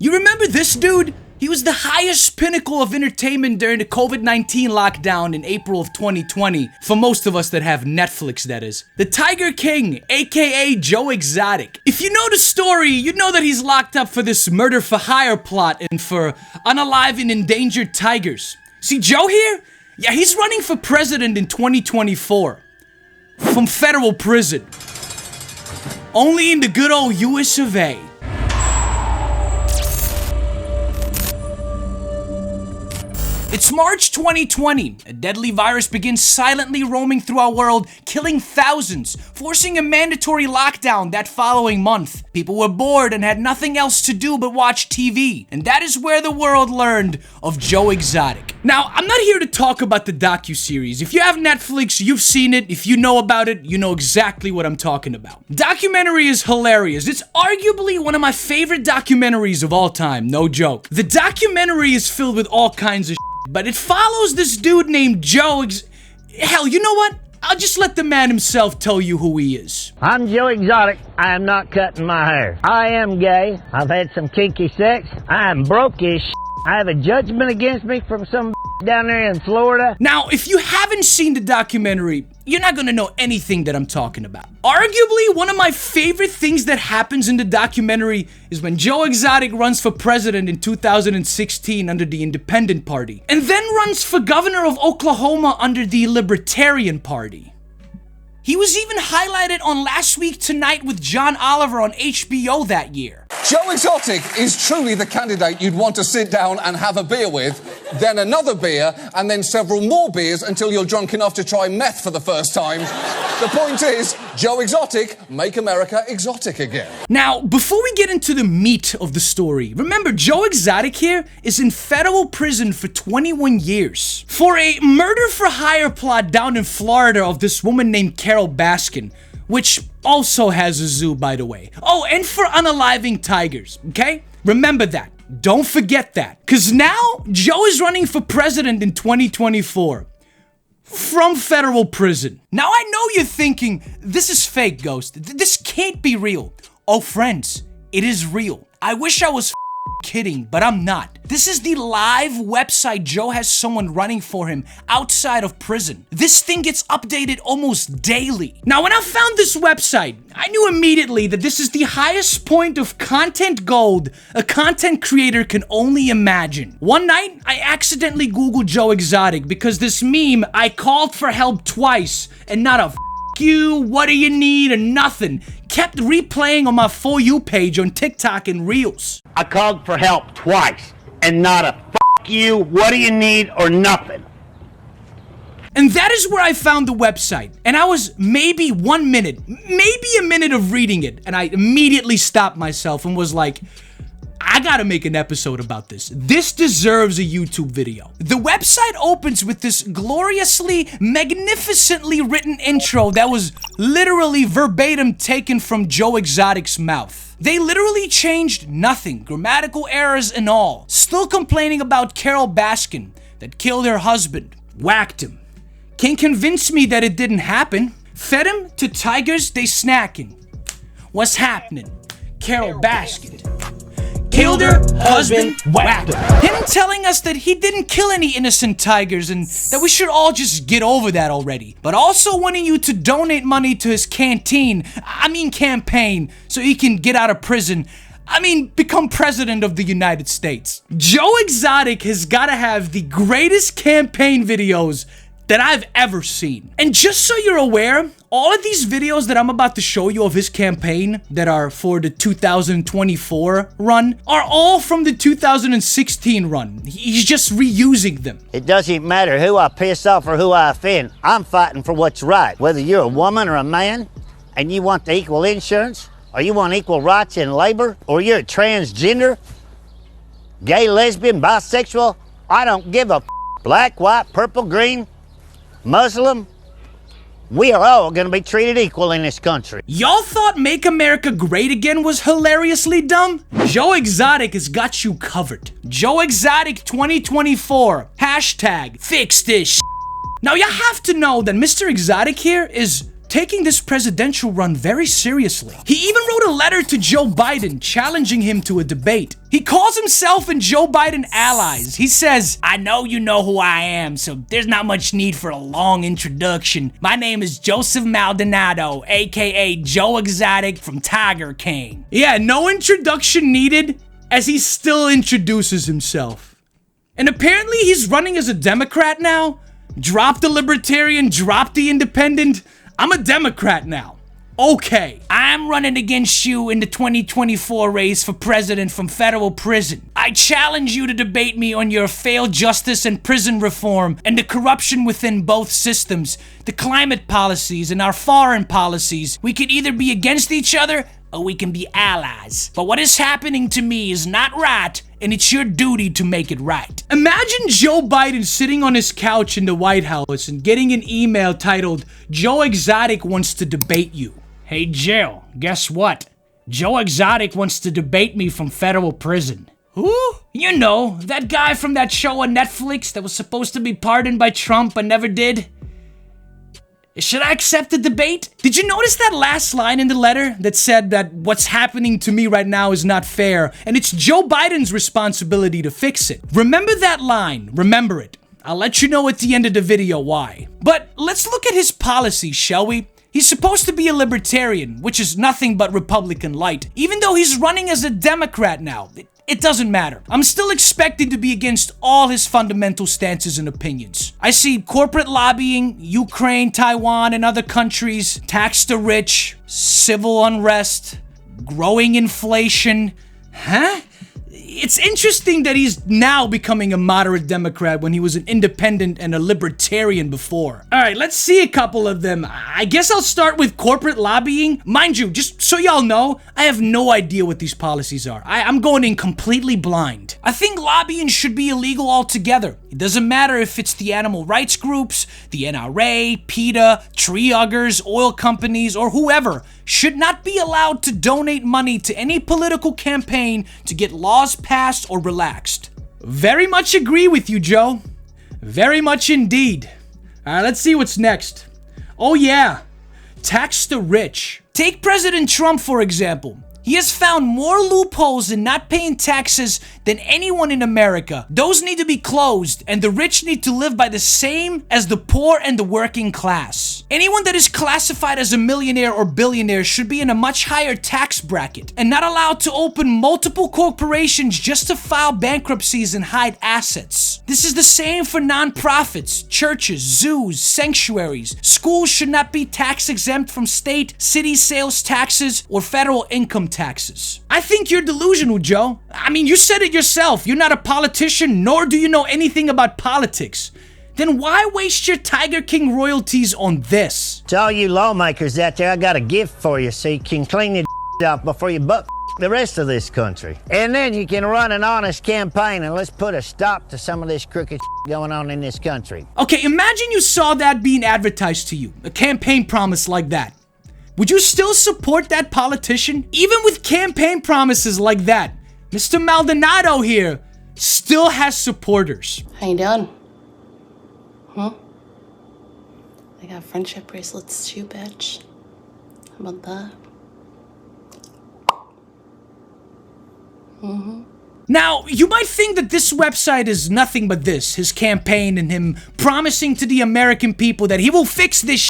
You remember this dude? He was the highest pinnacle of entertainment during the COVID-19 lockdown in April of 2020. For most of us that have Netflix, that is. The Tiger King, aka Joe Exotic. If you know the story, you know that he's locked up for this murder for hire plot and for unaliving endangered tigers. See Joe here? Yeah, he's running for president in 2024. From federal prison. Only in the good old US of A. It's March 2020. A deadly virus begins silently roaming through our world, killing thousands, forcing a mandatory lockdown that following month. People were bored and had nothing else to do but watch TV. And that is where the world learned of Joe Exotic. Now, I'm not here to talk about the docu-series. If you have Netflix, you've seen it. If you know about it, you know exactly what I'm talking about. Documentary is hilarious. It's arguably one of my favorite documentaries of all time, no joke. The documentary is filled with all kinds of but it follows this dude named Joe Hell, you know what? I'll just let the man himself tell you who he is. I'm Joe Exotic. I am not cutting my hair. I am gay. I've had some kinky sex. I am broke as shit. I have a judgment against me from some down there in Florida. Now, if you haven't seen the documentary, you're not gonna know anything that I'm talking about. Arguably, one of my favorite things that happens in the documentary is when Joe Exotic runs for president in 2016 under the Independent Party, and then runs for governor of Oklahoma under the Libertarian Party. He was even highlighted on Last Week Tonight with John Oliver on HBO that year. Joe Exotic is truly the candidate you'd want to sit down and have a beer with, then another beer, and then several more beers until you're drunk enough to try meth for the first time. The point is, Joe Exotic, make America exotic again. Now, before we get into the meat of the story, remember Joe Exotic here is in federal prison for 21 years for a murder for hire plot down in Florida of this woman named Carol Baskin, which also has a zoo, by the way. Oh, and for unaliving tigers, okay? Remember that. Don't forget that. Because now, Joe is running for president in 2024. From federal prison. Now, I know you're thinking, this is fake, Ghost. This can't be real. Oh, friends, it is real. I wish I was kidding, but I'm not. This is the live website Joe has someone running for him outside of prison. This thing gets updated almost daily. Now, when I found this website, I knew immediately that this is the highest point of content gold a content creator can only imagine. One night, I accidentally Googled Joe Exotic because this meme, I called for help twice and not a you, what do you need, and nothing, kept replaying on my For You page on TikTok and Reels. I called for help twice, and not a you, what do you need, or nothing. And that is where I found the website. And I was maybe 1 minute, maybe a minute of reading it, and I immediately stopped myself and was like, I gotta make an episode about this. This deserves a YouTube video. The website opens with this gloriously, magnificently written intro that was literally verbatim taken from Joe Exotic's mouth. They literally changed nothing, grammatical errors and all. Still complaining about Carol Baskin that killed her husband, whacked him. Can't convince me that it didn't happen. Fed him to tigers, they snacking. What's happening? Carol Baskin killed her husband, whacked her. Him telling us that he didn't kill any innocent tigers and that we should all just get over that already. But also wanting you to donate money to his campaign, so he can get out of prison. Become president of the United States. Joe Exotic has gotta have the greatest campaign videos that I've ever seen. And just so you're aware, all of these videos that I'm about to show you of his campaign that are for the 2024 run are all from the 2016 run. He's just reusing them. It doesn't matter who I piss off or who I offend. I'm fighting for what's right. Whether you're a woman or a man and you want the equal insurance, or you want equal rights in labor, or you're a transgender, gay, lesbian, bisexual, I don't give a black, white, purple, green, Muslim, we are all gonna be treated equal in this country. Y'all thought Make America Great Again was hilariously dumb? Joe Exotic has got you covered. Joe Exotic 2024, hashtag fix this shit. Now you have to know that Mr. Exotic here is taking this presidential run very seriously. He even wrote a letter to Joe Biden challenging him to a debate. He calls himself and Joe Biden allies. He says, "I know you know who I am, so there's not much need for a long introduction. My name is Joseph Maldonado, aka Joe Exotic from Tiger King." Yeah, no introduction needed, as he still introduces himself. And apparently he's running as a Democrat now. Drop the libertarian, drop the independent. I'm a Democrat now. Okay, I'm running against you in the 2024 race for president from federal prison. I challenge you to debate me on your failed justice and prison reform and the corruption within both systems, the climate policies and our foreign policies. We could either be against each other or we can be allies. But what is happening to me is not right, and it's your duty to make it right. Imagine Joe Biden sitting on his couch in the White House and getting an email titled, "Joe Exotic wants to debate you." Hey Joe, guess what? Joe Exotic wants to debate me from federal prison. Who? You know, that guy from that show on Netflix that was supposed to be pardoned by Trump but never did. Should I accept the debate? Did you notice that last line in the letter that said that what's happening to me right now is not fair, and it's Joe Biden's responsibility to fix it? Remember that line. Remember it. I'll let you know at the end of the video why. But let's look at his policies, shall we? He's supposed to be a libertarian, which is nothing but Republican light, even though he's running as a Democrat now. It doesn't matter. I'm still expected to be against all his fundamental stances and opinions. I see corporate lobbying, Ukraine, Taiwan, and other countries, tax the rich, civil unrest, growing inflation. Huh? It's interesting that he's now becoming a moderate Democrat when he was an independent and a libertarian before. All right, let's see a couple of them. I guess I'll start with corporate lobbying. Mind you, just so y'all know, I have no idea what these policies are. I'm going in completely blind. I think lobbying should be illegal altogether. It doesn't matter if it's the animal rights groups, the NRA, PETA, tree huggers, oil companies, or whoever should not be allowed to donate money to any political campaign to get laws passed or relaxed. Very much agree with you, Joe. Very much indeed. All right, let's see what's next. Oh yeah, tax the rich. Take President Trump, for example. He has found more loopholes in not paying taxes than anyone in America. Those need to be closed, and the rich need to live by the same as the poor and the working class. Anyone that is classified as a millionaire or billionaire should be in a much higher tax bracket and not allowed to open multiple corporations just to file bankruptcies and hide assets. This is the same for nonprofits, churches, zoos, sanctuaries. Schools should not be tax exempt from state, city sales taxes, or federal income taxes. I think you're delusional, Joe. I mean, you said it yourself. You're not a politician, nor do you know anything about politics. Then why waste your Tiger King royalties on this? To all you lawmakers out there, I got a gift for you so you can clean your off before you butt the rest of this country. And then you can run an honest campaign and let's put a stop to some of this crooked going on in this country. Okay, imagine you saw that being advertised to you, a campaign promise like that. Would you still support that politician? Even with campaign promises like that, Mr. Maldonado here still has supporters. How you doing? I got friendship bracelets too, bitch. How about that? Now, you might think that this website is nothing but this, his campaign and him promising to the American people that he will fix this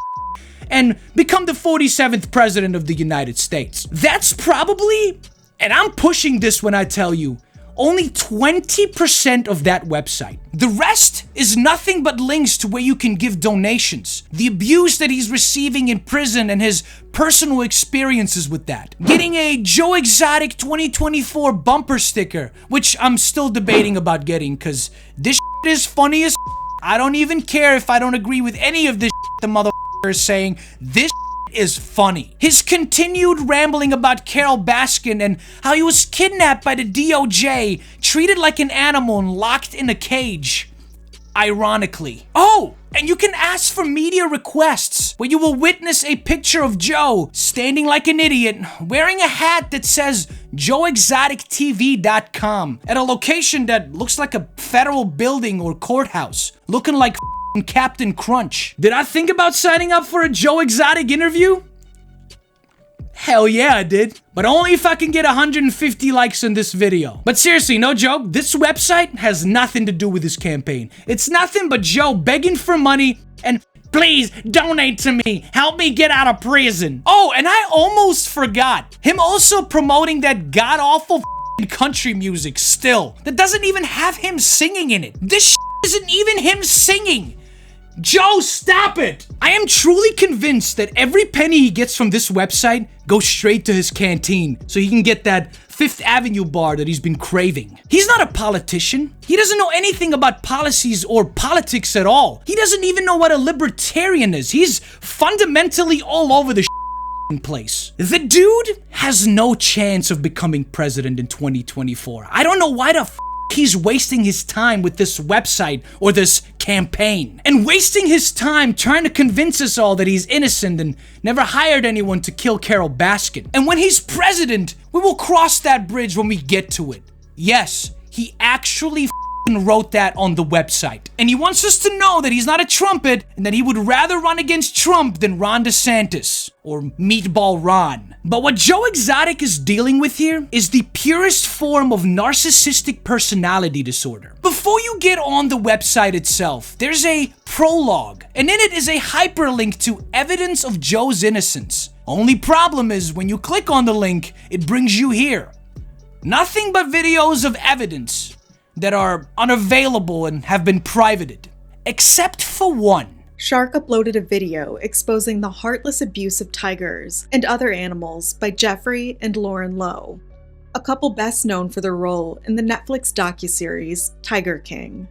and become the 47th president of the United States. That's probably, and I'm pushing this when I tell you, only 20% of that website. The rest is nothing but links to where you can give donations, the abuse that he's receiving in prison and his personal experiences with that. Getting a Joe Exotic 2024 bumper sticker, which I'm still debating about getting because this is funny as I don't even care if I don't agree with any of this the mother is saying. This is funny. His continued rambling about Carol Baskin and how he was kidnapped by the DOJ, treated like an animal and locked in a cage. Ironically. Oh, and you can ask for media requests where you will witness a picture of Joe standing like an idiot wearing a hat that says JoeExoticTV.com at a location that looks like a federal building or courthouse, looking like Captain Crunch. Did I think about signing up for a Joe Exotic interview? Hell yeah, I did. But only if I can get 150 likes on this video. But seriously, no joke, this website has nothing to do with this campaign. It's nothing but Joe begging for money and please donate to me. Help me get out of prison. Oh, and I almost forgot. Him also promoting that god-awful country music still. That doesn't even have him singing in it. This isn't even him singing. Joe, stop it! I am truly convinced that every penny he gets from this website goes straight to his canteen so he can get that Fifth Avenue bar that he's been craving. He's not a politician. He doesn't know anything about policies or politics at all. He doesn't even know what a libertarian is. He's fundamentally all over the place. The dude has no chance of becoming president in 2024. I don't know why the he's wasting his time with this website or this campaign. And wasting his time trying to convince us all that he's innocent and never hired anyone to kill Carol Baskin. And when he's president, we will cross that bridge when we get to it. Yes, he actually wrote that on the website. And he wants us to know that he's not a trumpet and that he would rather run against Trump than Ron DeSantis or Meatball Ron. But what Joe Exotic is dealing with here is the purest form of narcissistic personality disorder. Before you get on the website itself, there's a prologue, and in it is a hyperlink to evidence of Joe's innocence. Only problem is when you click on the link, it brings you here. Nothing but videos of evidence that are unavailable and have been privated, except for one. Shark uploaded a video exposing the heartless abuse of tigers and other animals by Jeffrey and Lauren Lowe, a couple best known for their role in the Netflix Docu-Series Tiger King.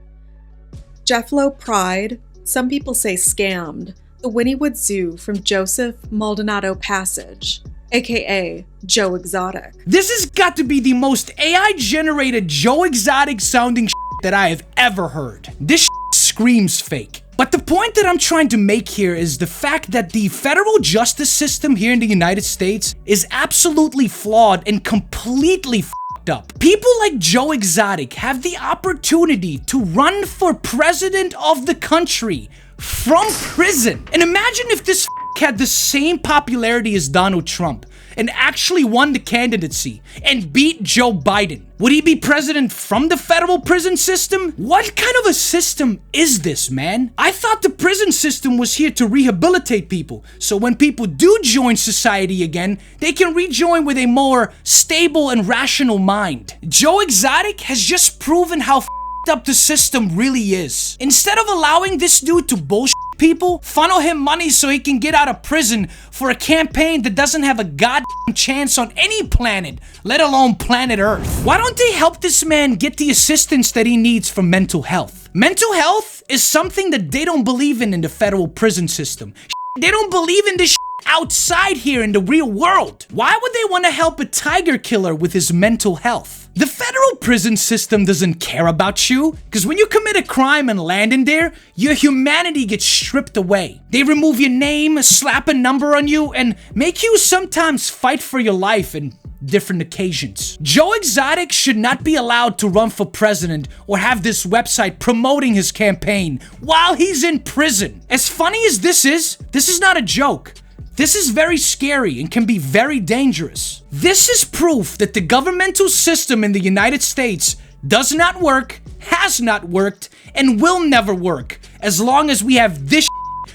Jeff Lowe pried, some people say scammed, the Wynnewood Zoo from Joseph Maldonado Passage, aka Joe Exotic. This has got to be the most AI-generated Joe Exotic sounding that I have ever heard. This screams fake. But the point that I'm trying to make here is the fact that the federal justice system here in the United States is absolutely flawed and completely fucked up. People like Joe Exotic have the opportunity to run for president of the country from prison. And imagine if this had the same popularity as Donald Trump and actually won the candidacy and beat Joe Biden. Would he be president from the federal prison system? What kind of a system is this, man? I thought the prison system was here to rehabilitate people, so when people do join society again, they can rejoin with a more stable and rational mind. Joe Exotic has just proven how up the system really is. Instead of allowing this dude to bullshit people, funnel him money so he can get out of prison for a campaign that doesn't have a goddamn chance on any planet, let alone planet Earth. Why don't they help this man get the assistance that he needs for mental health? Mental health is something that they don't believe in the federal prison system. They don't believe in this outside here in the real world. Why would they want to help a tiger killer with his mental health? The federal prison system doesn't care about you, because when you commit a crime and land in there, your humanity gets stripped away. They remove your name, slap a number on you, and make you sometimes fight for your life in different occasions. Joe Exotic should not be allowed to run for president or have this website promoting his campaign while he's in prison. As funny as this is not a joke. This is very scary and can be very dangerous. This is proof that the governmental system in the United States does not work, has not worked, and will never work as long as we have this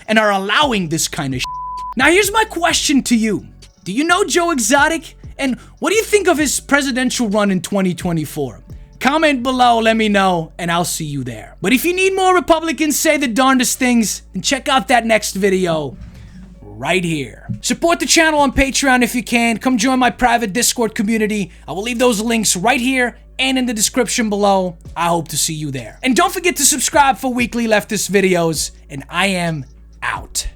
and are allowing this kind of Now here's my question to you. Do you know Joe Exotic? And what do you think of his presidential run in 2024? Comment below, let me know, and I'll see you there. But if you need more Republicans say the darndest things, then check out that next video right here. Support the channel on Patreon if you can. Come join my private Discord community. I will leave those links right here and in the description below. I hope to see you there. And don't forget to subscribe for weekly leftist videos. And I am out.